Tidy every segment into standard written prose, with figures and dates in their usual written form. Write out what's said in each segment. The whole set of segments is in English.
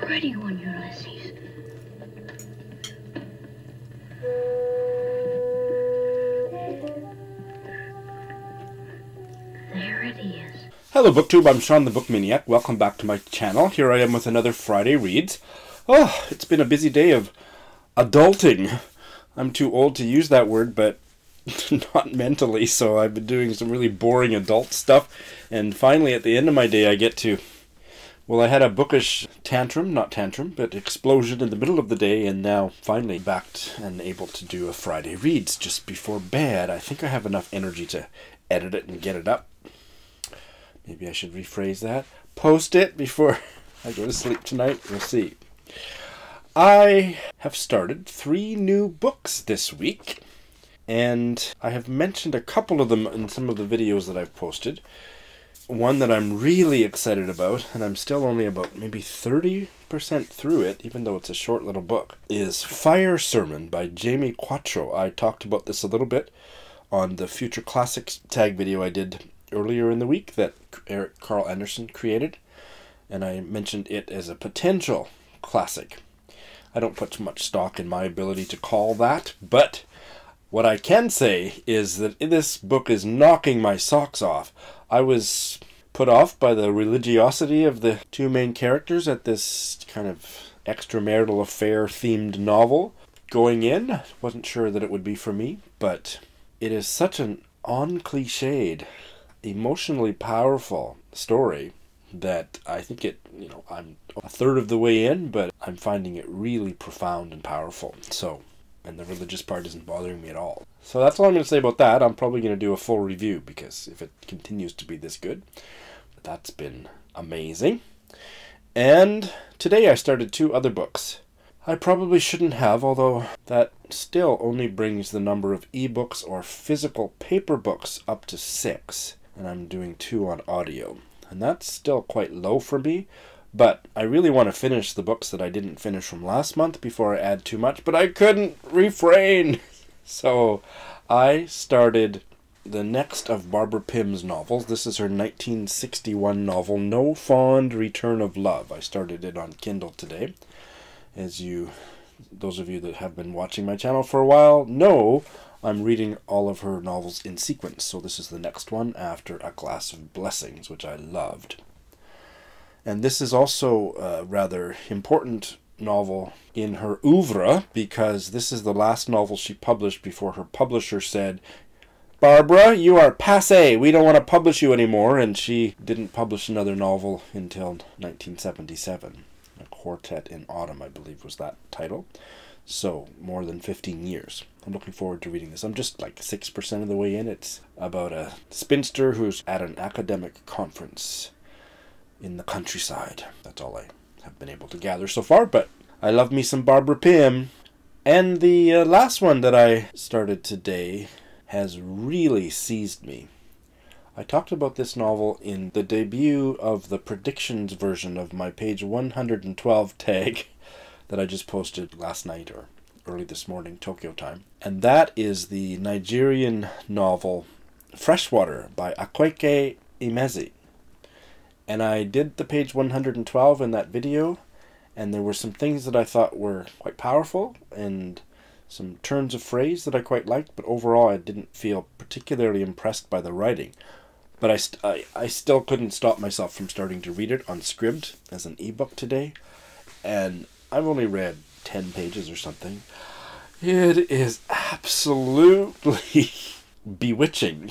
pretty one, Ulysses. There it is. Hello BookTube, I'm Sean the Book Maniac. Welcome back to my channel. Here I am with another Friday Reads. Oh, it's been a busy day of adulting. I'm too old to use that word, but not mentally, so I've been doing some really boring adult stuff. And finally, at the end of my day, I get to... Well, I had a bookish but explosion in the middle of the day, and now finally back and able to do a Friday Reads just before bed. I think I have enough energy to edit it and get it up. Maybe I should rephrase that. Post it before I go to sleep tonight. We'll see. I have started 3 new books this week, and I have mentioned a couple of them in some of the videos that I've posted. One that I'm really excited about, and I'm still only about maybe 30% through it, even though it's a short little book, is Fire Sermon by Jamie Quatro. I talked about this a little bit on the Future Classics tag video I did earlier in the week that Eric Carl Anderson created, and I mentioned it as a potential classic. I don't put much stock in my ability to call that, but what I can say is that this book is knocking my socks off. I was put off by the religiosity of the 2 main characters at this kind of extramarital affair themed novel. Going in, wasn't sure that it would be for me, but it is such an uncliched, emotionally powerful story that I think it, I'm a third of the way in, but I'm finding it really profound and powerful. So, and the religious part isn't bothering me at all. So that's all I'm going to say about that. I'm probably going to do a full review because if it continues to be this good, that's been amazing. And today I started 2 other books. I probably shouldn't have, although that still only brings the number of ebooks or physical paper books up to 6. And I'm doing 2 on audio. And that's still quite low for me, but I really want to finish the books that I didn't finish from last month before I add too much, but I couldn't refrain. So I started the next of Barbara Pym's novels. This is her 1961 novel, No Fond Return of Love. I started it on Kindle today. As those of you that have been watching my channel for a while know, I'm reading all of her novels in sequence, so this is the next one after A Glass of Blessings, which I loved. And this is also a rather important novel in her oeuvre, because this is the last novel she published before her publisher said, "Barbara, you are passé, we don't want to publish you anymore," and she didn't publish another novel until 1977. A Quartet in Autumn, I believe, was that title. So, more than 15 years. I'm looking forward to reading this. I'm just like 6% of the way in. It's about a spinster who's at an academic conference in the countryside. That's all I have been able to gather so far, but I love me some Barbara Pym. And the last one that I started today has really seized me. I talked about this novel in the debut of the predictions version of my page 112 tag that I just posted last night or early this morning, Tokyo time. And that is the Nigerian novel Freshwater by Akwaeke Imezi. And I did the page 112 in that video, and there were some things that I thought were quite powerful and some turns of phrase that I quite liked, but overall I didn't feel particularly impressed by the writing. But I still couldn't stop myself from starting to read it on Scribd as an ebook today, and I've only read 10 pages or something. It is absolutely bewitching,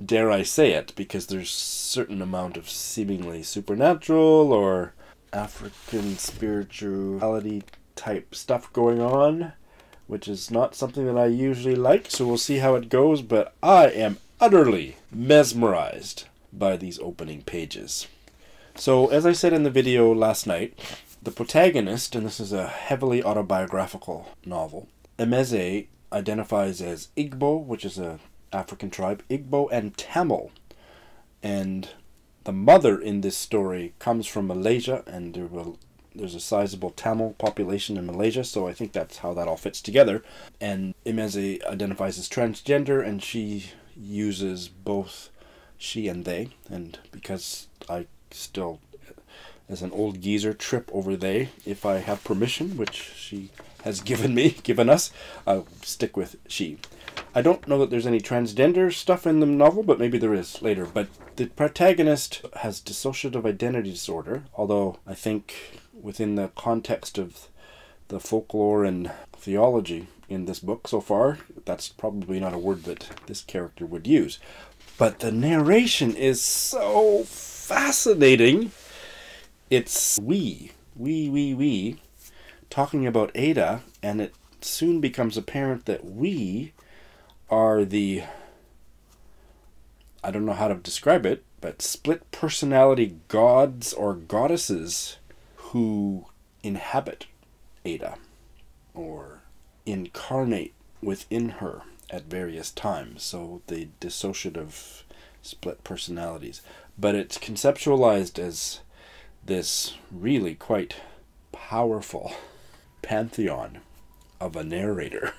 dare I say it, because there's a certain amount of seemingly supernatural or African spirituality type stuff going on, which is not something that I usually like, so we'll see how it goes, but I am utterly mesmerized by these opening pages. So, as I said in the video last night, the protagonist, and this is a heavily autobiographical novel, Emeze identifies as Igbo, which is an African tribe, Igbo and Tamil. And the mother in this story comes from Malaysia, and there's a sizable Tamil population in Malaysia, so I think that's how that all fits together. And Emeze identifies as transgender, and she uses both she and they, and because I still as an old geezer, trip over they if I have permission, which she has given us. I'll stick with she. I don't know that there's any transgender stuff in the novel, but maybe there is later. But the protagonist has dissociative identity disorder, although I think within the context of the folklore and theology in this book so far, that's probably not a word that this character would use. But the narration is so fascinating. It's we, talking about Ada, and it soon becomes apparent that we are the, I don't know how to describe it, but split personality gods or goddesses who inhabit Ada or incarnate within her at various times. So the dissociative split personalities. But it's conceptualized as this really quite powerful pantheon of a narrator.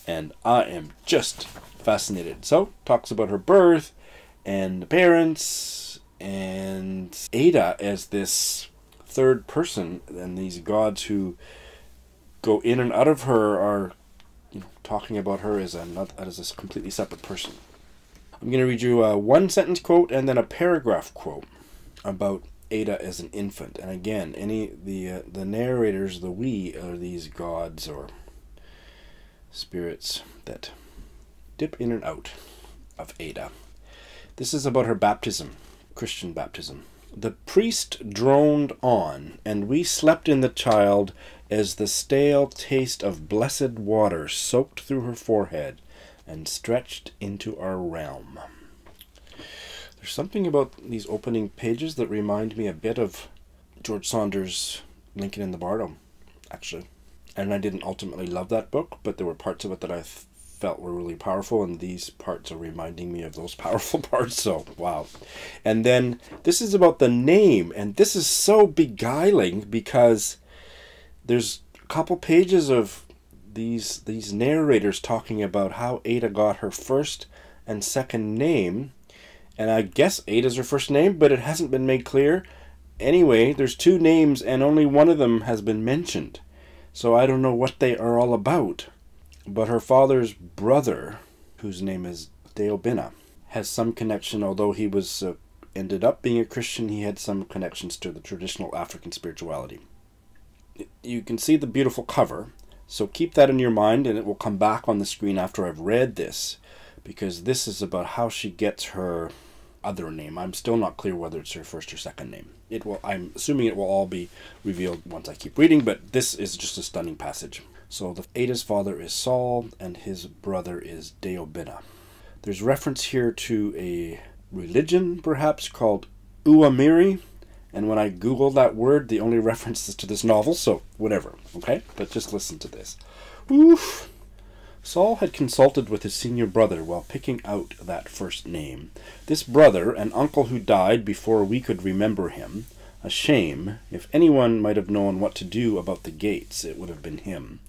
And I am just fascinated. So, talks about her birth and the parents and Ada as this third person, and these gods who go in and out of her are, talking about her as a completely separate person. I'm going to read you a one-sentence quote and then a paragraph quote about Ada as an infant. And again, the narrators, the we, are these gods or spirits that dip in and out of Ada. This is about her baptism, Christian baptism. The priest droned on, and we slept in the child as the stale taste of blessed water soaked through her forehead and stretched into our realm. There's something about these opening pages that remind me a bit of George Saunders' Lincoln in the Bardo, actually. And I didn't ultimately love that book, but there were parts of it that I felt were really powerful, and these parts are reminding me of those powerful parts, so wow. And then this is about the name, and this is so beguiling because there's a couple pages of these narrators talking about how Ada got her first and second name, and I guess Ada's her first name, but it hasn't been made clear. Anyway, there's two names and only one of them has been mentioned, so I don't know what they are all about. But her father's brother, whose name is Deobina, has some connection, although he was ended up being a Christian, he had some connections to the traditional African spirituality. You can see the beautiful cover, so keep that in your mind, and it will come back on the screen after I've read this, because this is about how she gets her other name. I'm still not clear whether it's her first or second name. I'm assuming it will all be revealed once I keep reading, but this is just a stunning passage. So Ada's father is Saul, and his brother is Deobina. There's reference here to a religion, perhaps, called Uamiri, and when I Googled that word, the only reference is to this novel, so whatever, okay? But just listen to this. Oof. Saul had consulted with his senior brother while picking out that first name. This brother, an uncle who died before we could remember him, a shame, if anyone might have known what to do about the gates, it would have been him,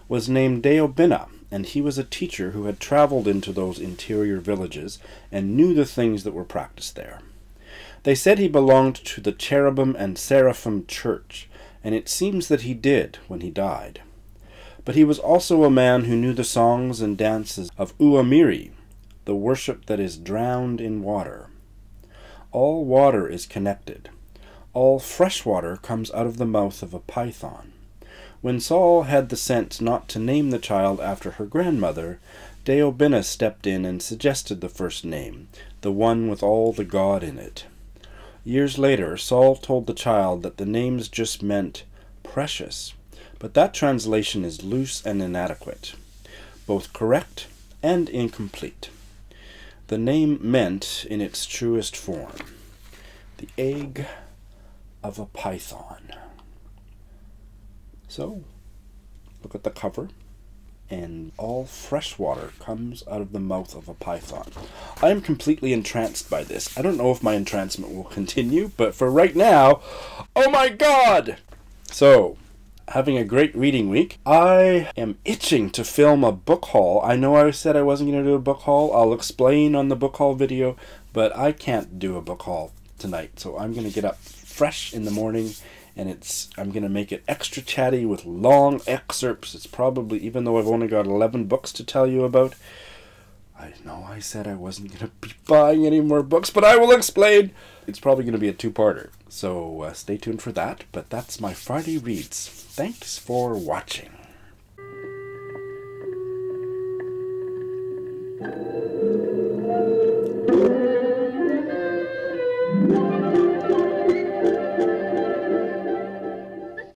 was named Deobina, and he was a teacher who had traveled into those interior villages and knew the things that were practiced there. They said he belonged to the Cherubim and Seraphim Church, and it seems that he did when he died. But he was also a man who knew the songs and dances of Uamiri, the worship that is drowned in water. All water is connected. All fresh water comes out of the mouth of a python. When Saul had the sense not to name the child after her grandmother, Deobina stepped in and suggested the first name, the one with all the God in it. Years later, Saul told the child that the names just meant precious, but that translation is loose and inadequate, both correct and incomplete. The name meant, in its truest form, the egg of a python. So, look at the cover, and all fresh water comes out of the mouth of a python. I am completely entranced by this. I don't know if my entrancement will continue, but for right now, oh my god! So, having a great reading week. I am itching to film a book haul. I know I said I wasn't going to do a book haul. I'll explain on the book haul video, but I can't do a book haul tonight, so I'm going to get up fresh in the morning, and I'm going to make it extra chatty with long excerpts. It's probably, even though I've only got 11 books to tell you about, I know I said I wasn't going to be buying any more books, but I will explain. It's probably going to be a two-parter, so stay tuned for that. But that's my Friday Reads. Thanks for watching.